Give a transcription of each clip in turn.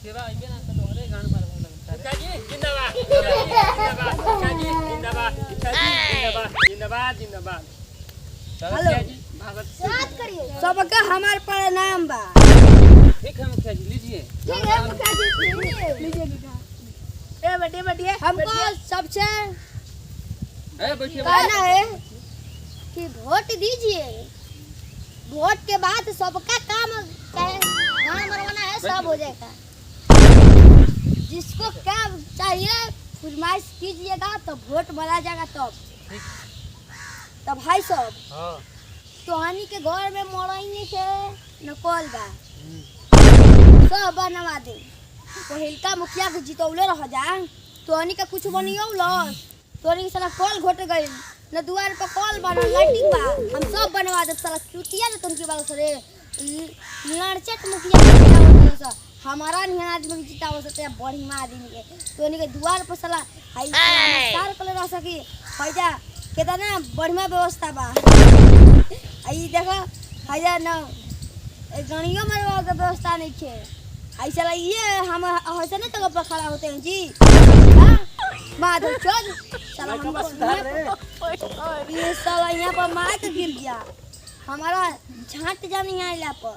सेवा आइबे ना तो तोहरे गान मारबो लगता है काजी जिंदाबाद जिंदाबाद काजी जिंदाबाद जिंदाबाद जिंदाबाद हेलो भगत बात करिए सबका हमार प्रणाम बा। ठीक है मुखिया जी लीजिए ठीक है मुखिया जी लीजिए ए बैठिए हमको सबसे बैठिए कहना है कि वोट दीजिए। वोट के बाद सबका काम गाँव मरवाना है सब हो जाएगा। जिसको क्या चाहिए फरमाइश कीजिएगा तो वोट बना जाएगा तब भाई साहब हां तोहनी के घर में मोड़ाई के न कॉल बा सब बनवा दे। पहिलका मुखिया के जितौले रह जा तोहनी के कुछ बनियो लस तोहनी के साला कॉल घोट गई न दुआर पर कॉल बना लाइटिंग बा हम सब बनवा दे। साला चुतिया न तुमकी बात से लड़चट मुखिया के हमारा निहन आदमी जिताव सकते बड़ी मां आदमी के तोहनी के दुआर पर साला हाई सार कले रह सकी फैजा केतना बढ़िया व्यवस्था बा। आई देखो हजा न गणियों मरवा के व्यवस्था नहीं छे। आई साला ये हम ऐसे नहीं जगह पर खड़ा होते हैं जी माधव चोद साला हमको ये साला यहाँ पर मार के गिर गया हमारा झांट जानी है इला पर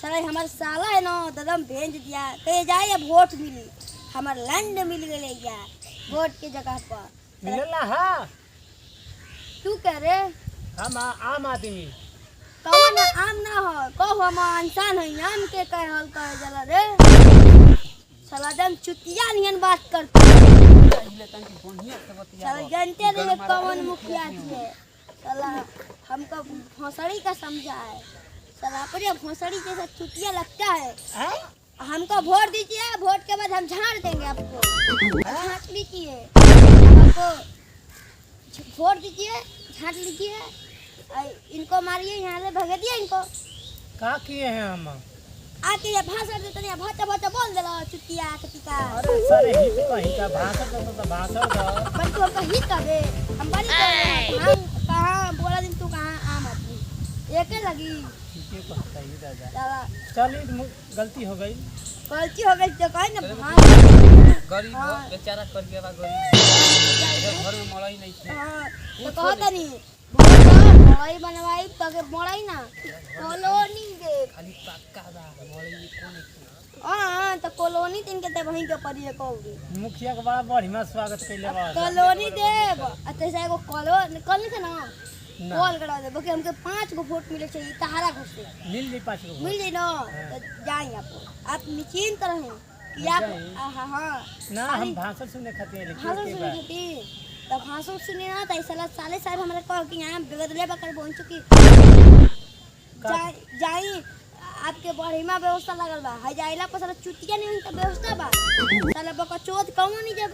साला हमारा साला है ना ददम भेज दिया कहे जाए अब वोट मिली हमारा लैंड मिल गए या वोट के जगह पर मिलला हां तू कह रे हम आम आदमी कौन आम ना हो कहो हम इंसान है नाम के कह हल कह जला रे साला दम चुतिया नियन बात करता पहले तन की बढ़िया से बतिया साला जानते नहीं कौन मुखिया है साला हमको भोसड़ी का समझा है साला पर भोसड़ी जैसा चुतिया लगता है हमको वोट दीजिए वोट के बाद हम झाड़ देंगे आपको झाड़ लीजिए आपको वोट दीजिए झाड़ लीजिए इनको मारिए यहाँ से भगा दिया इनको का किए हैं हम आके ये भाषण देते नहीं भाचा भाचा बोल देला चुतिया कतिका अरे सारे हित कहीं का भाषा तो भाषा का बट तू हमको हित करे हम बड़ी करे हम कहां बोला दिन तू कहां आम आदमी एके लगी ठीक है कहता ही दादा चला चलिए गलती हो गई गलती हो गई तो कहे ना गरीब बेचारा कर के बा गरीब घर में मड़ई नहीं छे हां तो कहता नहीं मड़ई बनवाई तके मड़ई ना कॉलोनी दे खाली पक्का बा मड़ई कोन हां तो कॉलोनी तीन के ते वहीं के पड़ी कहूगी मुखिया के बड़ा बढ़िया स्वागत कैले बा कॉलोनी देव अच्छा से एगो कॉलोनी से ना कॉल करा दे बाकी हमके 5 गो वोट मिले चाहिए तहारा घर से मिल जाई 5 गो मिल जाए ना तो जाए आप निश्चिंत रहें कि आप हां ना हम भाषण सुनने खातिर भाषण सुनी तो भाषण सुनी ना तो साले साहब हमारे कह कि यहाँ बदले बकर पहुंच चुकी जाई आपके बढ़िया व्यवस्था लगल बा है जाइला पर साला चुतिया नहीं का व्यवस्था बा साला बका चोद कौन नहीं जब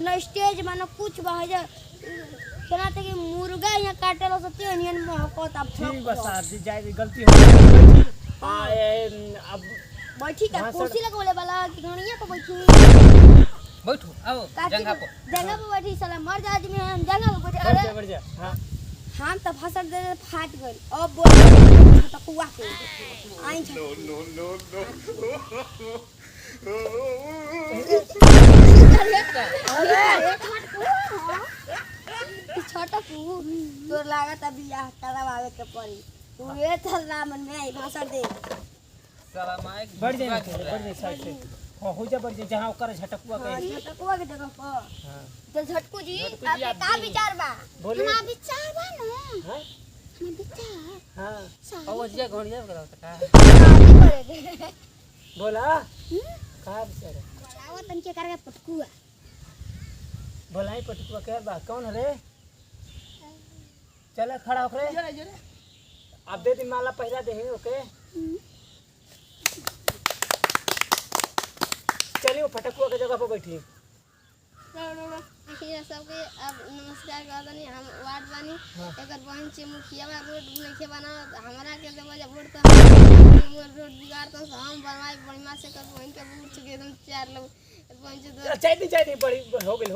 न स्टेज मानो कुछ बा है जा केना ते कि मुर्गा यहाँ काटे लो सते नियन महकता ठीक बस आदि जाई गलती हो गई अब बैठी का कुर्सी लगोले वाला कि घणिया पे बैठी बैठो आओ जंगा पर बैठी साला मर जा आदमी हम जंगा पे बैठे अरे बढ़ जा हां हम तो भाषण दे फाट गई अब बोल छटकुआ के आई छ छटकू तोर लागत अभी आ करवावे के पड़ी तू ये चलना मन में आई भाषण दे साला माइक बढ़ जाए साइड से हो जा बढ़ जा जहां ओकर झटकुआ के छटकुआ के जगह पर हां तो झटकू जी आपके का विचार बा हमारा विचार बा ना हां हम विचार हां अवजिया घणिया करावत का बोला का विचार बोलावा तन के करके पटकुआ बोलाई पटकुआ के बा कौन रे चल खड़ा हो रे अब दे दी माला पहला दे ओके चलिए वो फटकुआ के जगह पर बैठिए आखिर सबके अब नमस्कार करतनी हम वार्ड बानी एकर बहन से मुखिया बा रोड नइखे बना हमरा के देबो जे वोट तो रोड बिगाड़ तो हम बनवाई बढ़िया से कर बहन के वोट चुके एकदम 4 लोग बहन से चाहिए बड़ी हो गई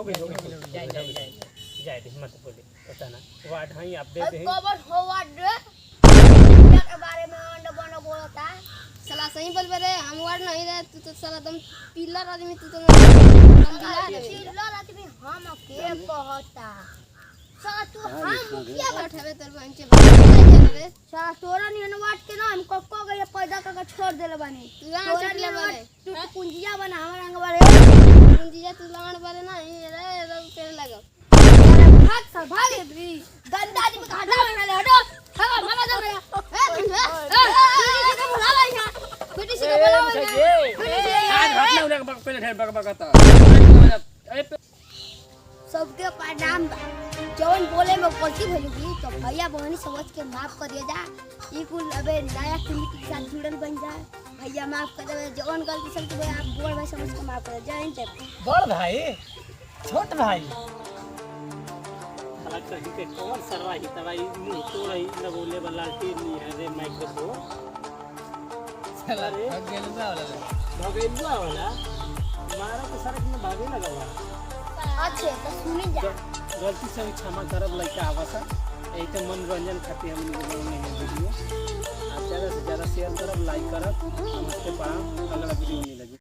जाए मत बोले पता ना वार्ड हई आप दे दे कवर हो वार्ड रे के बारे में अंड बनो बोलता साला सही बोलबे रे हम वार्ड नहीं रहे तू तो साला दम पिलर आदमी तू तो दम दिला दे चिल्ला रात में हम के कहता साला तू हम मुखिया बैठे तोर बहन के रे साला तोरा नियन वाट के ना हम कक्को गए पैदा करके छोड़ देले बानी तू लाण चटले वाले तू कुंजिया बना हमार अंग बारे कुंजिया तू लाण बारे ना रे रब पेड़ लगा भाग सा भाग रे गंदा आदमी का हटा बना ले हटो हवा मामा जा गया ए का बुलावा यहां बेटी से बुलावा आज घटना उन्हें पहले ढेर बक बकता सबके प्रणाम जौन बोले में गलती भइली तो भैया बहनी समझ के माफ कर दिया जा ई कुल अबे नया पीढ़ी के साथ जुड़ल बन जाए भैया माफ कर दे जौन गलती से तो आप बड़ भाई समझ के माफ कर जय हिंद बड़ भाई छोट भाई अलग कहीं के कौन सरवाही तवाई मुंह तोड़ई न बोले वाला टीनी है रे माइक्रोफोन चला गेलुआ वाला भगेलुआ वाला मारा तो सड़क में भागे लगा हुआ अच्छे तो सुनी जा गलती से भी क्षमा करब लइका आवसा यही तो मनोरंजन खातिर हम लोग बनाने हैं वीडियो ज़्यादा से ज़्यादा शेयर करब लाइक करब नमस्ते प्रणाम अगला वीडियो मिलेगा।